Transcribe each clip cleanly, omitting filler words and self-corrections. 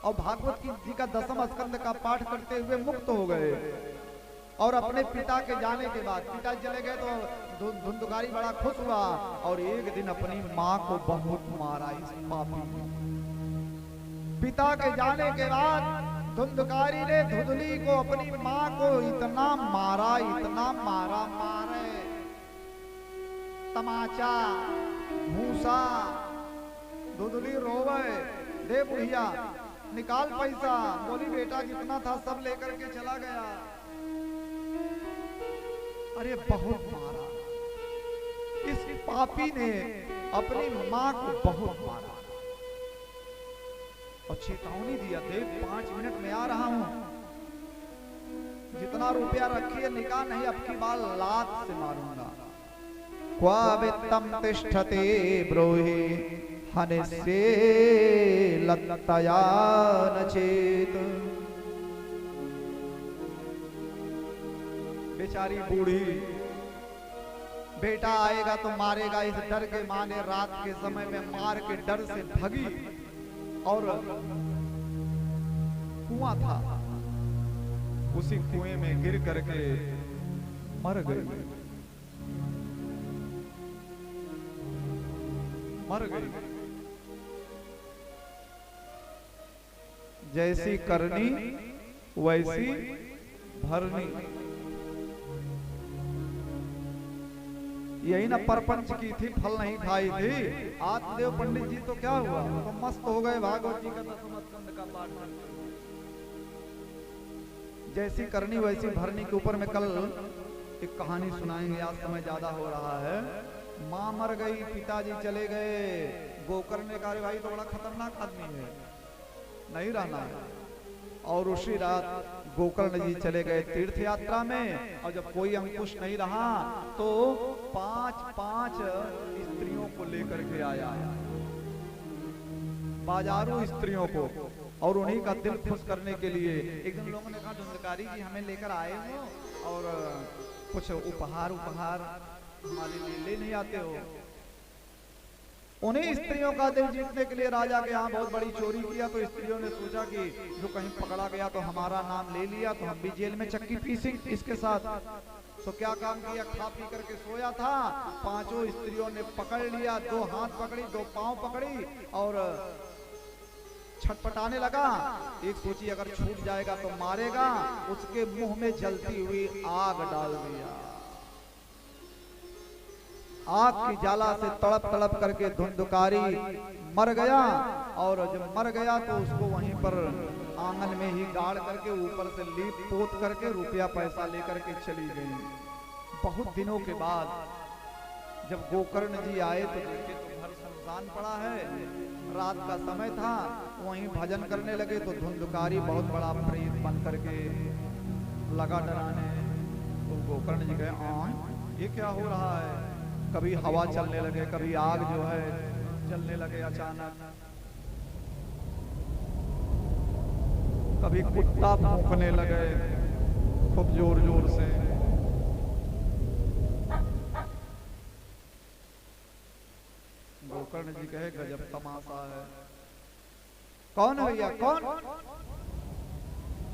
और भागवत जी का 10वां स्कंद का पाठ करते हुए मुक्त हो गए। और अपने पिता के जाने के बाद पिता चले गए तो धुंधुकारी बड़ा खुश हुआ और एक दिन अपनी माँ को बहुत मारा इस पापी। पिता के जाने के बाद धुंधुकारी ने धुंधली को अपनी माँ को इतना मारा मारे तमाचा भूसा। धुंधली रोवे, दे बुढ़िया निकाल पैसा। बोली बेटा जितना था सब लेकर के चला गया। अरे बहुत मारा, इस पापी ने अपनी माँ को बहुत मारा और चेतावनी दिया, देख 5 मिनट में आ रहा हूं, जितना रुपया रखिए निकाह नहीं, अब की बार लात से मारूंगा। क्वा वित्तम तिष्ठते ब्रोहि हनिस्ये लत्तया न चेत। बेचारी बूढ़ी, बेटा आएगा तो मारेगा इस डर के माने रात के समय में मार के डर से भगी और कुआं था, उसी कुएं में गिर करके मर गई। जैसी करनी वैसी भरनी, यही ना परपंच की थी, फल नहीं खाई थी। आत्मदेव पंडित जी तो क्या हुआ, तो मस्त हो गए भागवत जी का 10वां स्कंद का पाठ करके। जैसी करनी वैसी भरनी के ऊपर में कल एक कहानी सुनाएंगे, आज समय ज्यादा हो रहा है। माँ मर गई, पिताजी चले गए। गोकर्ण ने कहा भाई तो बड़ा खतरनाक आदमी है, नहीं रहना है। और उसी रात गोकर्ण जी चले गए तीर्थ यात्रा में। और जब कोई अंकुश नहीं रहा तो 5 स्त्रियों को लेकर के आया, बाजारू स्त्रियों को, और उन्हीं का दिल खुश करने के लिए। एक दिन लोगों ने कहा धुंधकारी जी हमें लेकर आए हो और कुछ उपहार हमारे लिए ले नहीं आते हो। उन्हीं स्त्रियों का दिल जीतने के लिए राजा के यहाँ बहुत बड़ी चोरी किया। तो स्त्रियों ने सोचा कि जो कहीं पकड़ा गया तो हमारा नाम ले लिया तो हम भी जेल में चक्की पीसेंगे इसके साथ। तो क्या काम किया, खा पी करके सोया था, 5 स्त्रियों ने पकड़ लिया, 2 हाथ पकड़ी 2 पांव पकड़ी और छटपटाने लगा। एक सोची अगर छूट जाएगा तो मारेगा, उसके मुंह में जलती हुई आग डाल दिया। आग की ज्वाला से तड़प तड़प करके धुंधुकारी मर गया। और जब मर गया तो उसको वहीं पर आंगन में ही गाड़ करके ऊपर से लीप पोत करके रुपया पैसा लेकर के चली गई। बहुत दिनों के बाद जब गोकर्ण जी आए तो देखे तो घर सुनसान पड़ा है, रात का समय था। वहीं भजन करने लगे तो धुंधुकारी बहुत बड़ा प्रेत बन करके लगा डराने। तो गोकर्ण जी कहे ये क्या हो रहा है। कभी हवा चलने लगे, कभी आग जो है चलने लगे अचानक, कभी कुत्ता भौंकने लगे खूब जोर जोर से। गोकर्ण जी कहे गजब तमाशा है। कौन है भैया,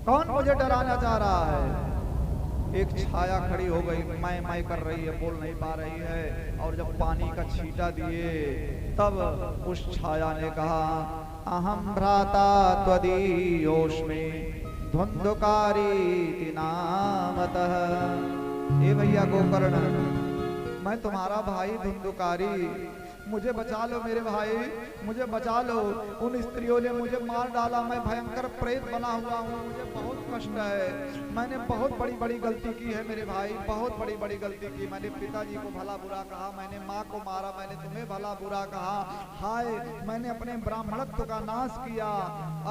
कौन मुझे डराना चाह रहा है। एक छाया खड़ी हो गई, मैं कर रही है, बोल नहीं पा रही है। और जब पानी का छींटा दिए तब उस छाया ने कहा अहम भ्राता त्वदीयोष्मि धुंधुकारी नामतः। ए भैया गोकर्ण, मैं तुम्हारा भाई धुंधुकारी, मुझे बचा लो मेरे भाई, मुझे बचा लो। उन स्त्रियों ने मुझे मार डाला, मैं भयंकर प्रेत बना हुआ हूँ, मुझे बहुत कष्ट है। मैंने बहुत बड़ी गलती की है मेरे भाई, बहुत बड़ी गलती की। मैंने पिताजी को भला बुरा कहा, मैंने माँ को मारा, मैंने तुम्हें भला बुरा कहा। हाय मैंने अपने ब्राह्मणत्व का नाश किया।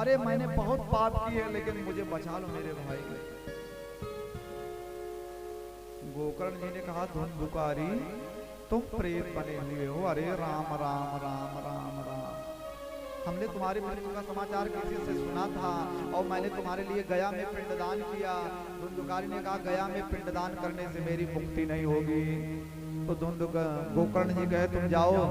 अरे मैंने बहुत पाप किए, लेकिन मुझे बचा लो मेरे भाई। गोकर्ण जी ने कहा धुंधुकारी तुम प्रेत बने हुए हो। अरे राम राम राम राम राम, हमने तुम्हारे मृत्यु का समाचार किसी से सुना था और मैंने तुम्हारे लिए गया में पिंडदान किया। धुंधुकारी ने कहा गया में पिंडदान करने से मेरी मुक्ति नहीं होगी। तो गोकर्ण जी कहे तुम जाओ,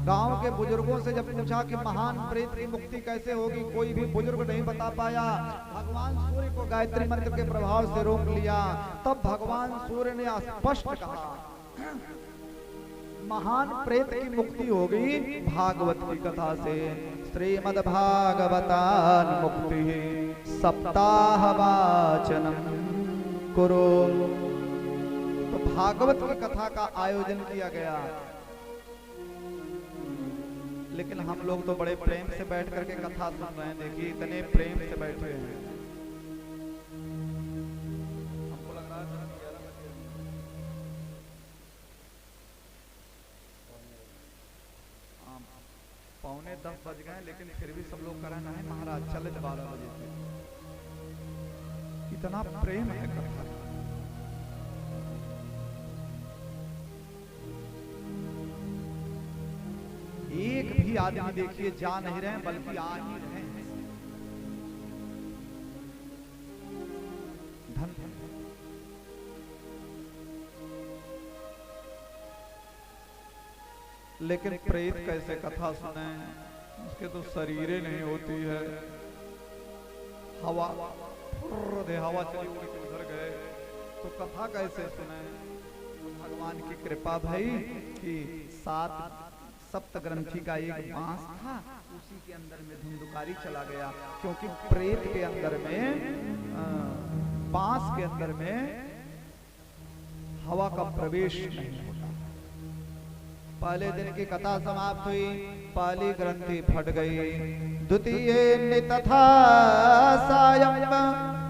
गांव के बुजुर्गों से जब पूछा कि महान प्रेत की मुक्ति कैसे होगी, कोई भी बुजुर्ग नहीं बता पाया। भगवान सूर्य को गायत्री मंत्र के प्रभाव से रोक लिया। तब भगवान सूर्य ने स्पष्ट कहा, महान प्रेत की मुक्ति होगी भागवत की कथा से। श्रीमद् भागवतान मुक्ति सप्ताह वाचनम कुरु। तो भागवत की कथा का आयोजन किया गया, लेकिन हम लोग तो बड़े प्रेम से बैठ करके कथा सुन रहे हैं। देखिए इतने प्रेम से बैठे हैं। हमको लग रहा है 11 बज गए, लेकिन फिर भी सब लोग कहना है महाराज चले 12 बजे से। इतना प्रेम है कथा। एक भी आदमी देखिए जा नहीं रहे, बल्कि आ ही रहे हैं। धन धन लेकिन प्रेत कैसे कथा सुने, उसके तो शरीरें नहीं होती है। हवा हवा चली उधर गए तो कथा कैसे सुने। भगवान की कृपा भाई कि 7 सप्त ग्रंथि का एक बांस था, उसी के अंदर में धुंधुकारी चला गया। क्योंकि प्रेत के अंदर में बांस के अंदर में हवा का प्रवेश नहीं होता। पहले दिन की कथा समाप्त हुई, पहली ग्रंथि फट गई। द्वितीय तथा सायं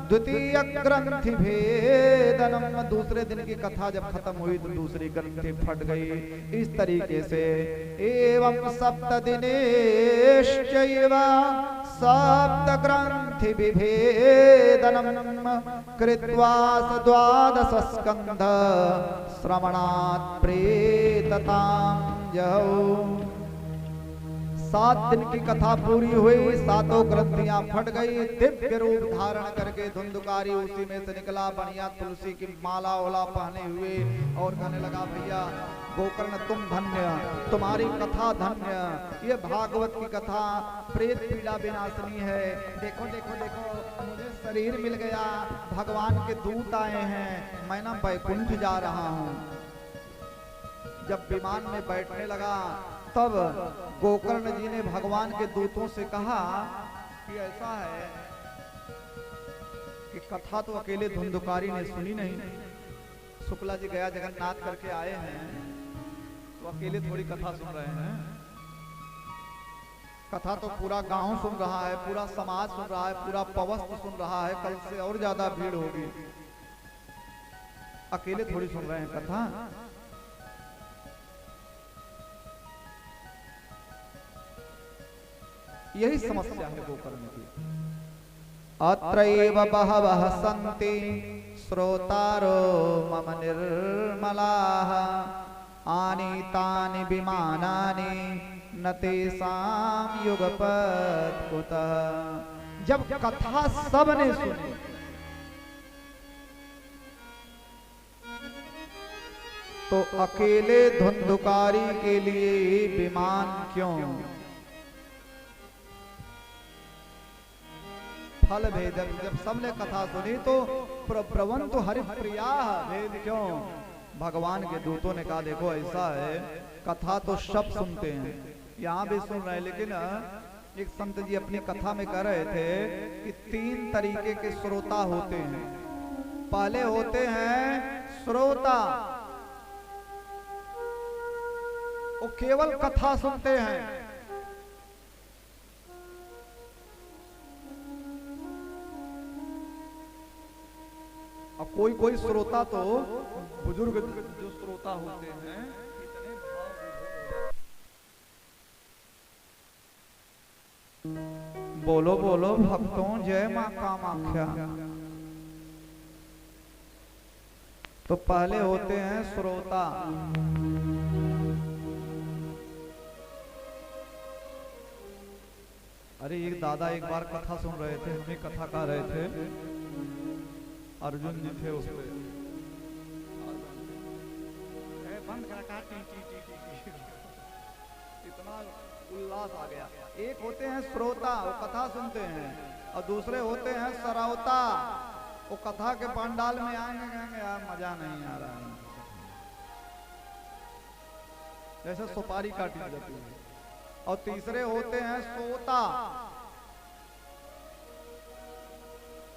द्वितीय ग्रंथि भेदनम। दूसरे दिन की कथा जब खत्म हुई तो दूसरी ग्रंथि फट गई। इस तरीके से एवं सप्त दिनेश्चैव सप्त ग्रंथि विभेदनम कृत्वा द्वादश स्कंध श्रवणात् प्रेततां जहौ। 7 दिन की कथा पूरी हुई, 7 ग्रंथियां फट गई। दिव्य रूप धारण करके धुंधुकारी उसी में से निकला, बढ़िया तुलसी की माला ओला पहने हुए, और कहने लगा भैया गोकर्ण तुम धन्य, तुम्हारी कथा धन्य। ये भागवत की कथा प्रेत पीड़ा विनाशनी है। देखो देखो देखो मुझे शरीर मिल गया, भगवान के दूत आए हैं, मैं ना वैकुंठ जा रहा हूँ। जब विमान में बैठने लगा तब गोकर्ण जी ने भगवान के दूतों से कहा कि ऐसा है कि कथा तो अकेले धुंधुकारी ने सुनी नहीं। शुक्ला जी गया जगन्नाथ करके आए हैं, तो अकेले थोड़ी कथा सुन रहे हैं। कथा तो पूरा गांव सुन रहा है, पूरा समाज सुन रहा है, पूरा पवस्त सुन रहा है। कल से और ज्यादा भीड़ होगी, अकेले थोड़ी सुन रहे हैं कथा। यही समस्या है गोकर्ण की। अत्रैव बहवः सन्ति श्रोतारो मम निर्मलाः आनीतानि विमानानि न तेषां युगपत् कुतः। जब कथा सबने सुनी तो अकेले धुंधुकारी के लिए विमान क्यों। फल भेद, जब सबने कथा सुनी तो प्रवंतु हरिप्रिया भेद क्यों। भगवान के दूतों ने कहा देखो ऐसा है, कथा तो सब सुनते हैं, यहाँ भी सुन रहे हैं, लेकिन एक संत जी अपनी कथा में कह रहे थे कि 3 तरीके के श्रोता होते हैं। पहले होते हैं श्रोता, वो केवल कथा सुनते हैं। और कोई कोई श्रोता तो बुजुर्ग जो श्रोता होते हैं इतने भाव। बोलो बोलो भक्तों जय मां कामाख्या। तो पहले होते हैं श्रोता। अरे एक दादा एक बार कथा सुन रहे थे, हम भी कथा कह रहे थे, अर्जुन जी थे उस पे बंद करा। इतना उल्लास आ गया। एक होते हैं श्रोता, वो कथा सुनते हैं, और दूसरे होते हैं सरौता, वो कथा के पंडाल में आएंगे, कहेंगे यार मजा नहीं आ रहा है, जैसे सुपारी काटी जाती है। और तीसरे होते हैं सोता।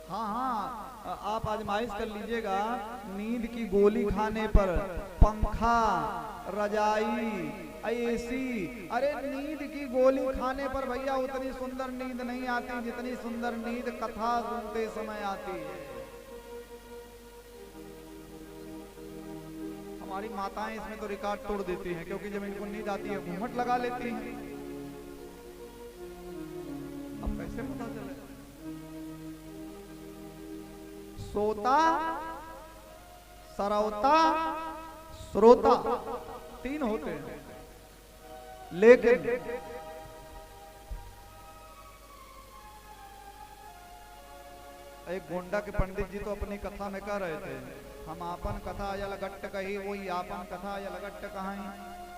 हाँ हाँ, आप आजमाइश कर लीजिएगा, नींद की गोली खाने पर पंखा, रजाई, एसी, अरे नींद की गोली खाने पर भैया उतनी सुंदर नींद नहीं आती जितनी सुंदर नींद कथा सुनते समय आती है। हमारी माताएं इसमें तो रिकॉर्ड तोड़ देती हैं, क्योंकि जब इनको नींद आती है घूमट लगा लेती हैं। अब कैसे पता चले? सोता, सरौता, श्रोता, तीन होते हैं। लेकिन एक गोंडा के पंडित जी तो अपनी कथा में कह रहे थे, हम आपन कथा यलगट्ट कही, वही आपन कथा यलगट्ट कहाई।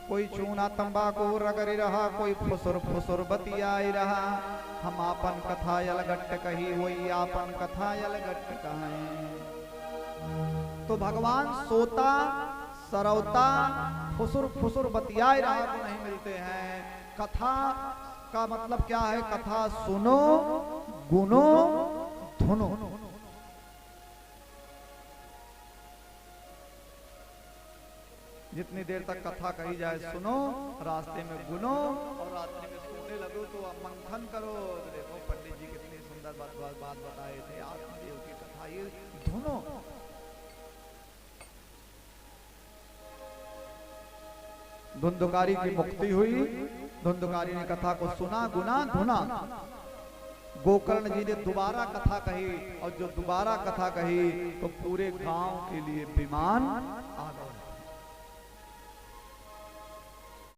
कोई चूना तंबाकू रगड़ी रहा, कोई फुसुर फुसुर बतियाई रहा, हम आपन कथा यलगट्ट कही, वही आपन कथा यलगट्ट कहाई। तो भगवान सोता, सरौता, फुसुर फुसुर बतियाई रहा को नहीं मिलते हैं। कथा का मतलब क्या है? कथा सुनो, गुनो, धुनो। जितनी देर तक कथा कही जाए सुनो, रास्ते में गुनो, और रास्ते में सोने लगो तो अब मंथन करो। तो देखो पंडित जी कितनी सुंदर बात बताए थे, आत्मदेव की कथा, ये धुनो। धुंधुकारी की मुक्ति हुई, धुंधुकारी ने कथा को सुना, गुना, धुना। गोकर्ण जी ने दोबारा कथा कही, और जो दोबारा कथा कही तो पूरे गांव के लिए विमान आ गया।